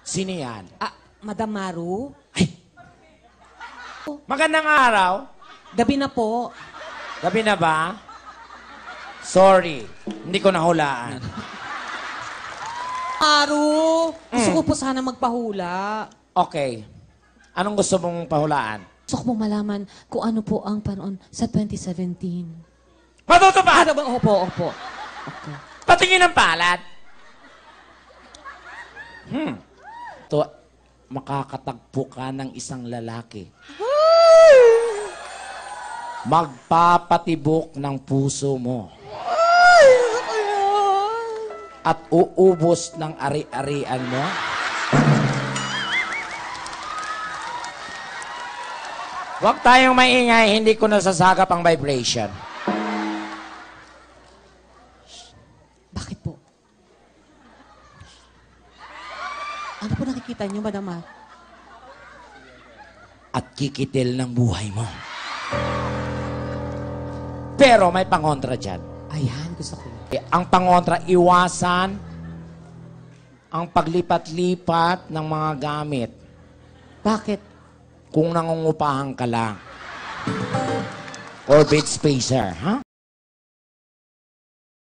Sino yan? Madam Maru? Ay! Magandang araw. Gabi na po. Gabi na ba? Sorry, hindi ko nahulaan. Maru! Gusto ko po sana magpahula. Okay. Anong gusto mong pahulaan? Gusto ko po malaman kung ano po ang panoon sa 2017. Matutupad! Opo. Okay. Patingin ng palad. Ito, makakatagpo ka ng isang lalaki. Magpapatibok ng puso mo. At uubos ng ari-arian mo. Huwag tayong maingay, hindi ko nasasagap ang vibration. Bakit po? Ano po nakikita niyo, Madam Maru? At kikitil ng buhay mo. Pero may pangontra dyan. Ayan, gusto ko. Ang pangontra, iwasan ang paglipat-lipat ng mga gamit. Bakit? Kung nangungupahan ka lang. Or bed spacer, ha?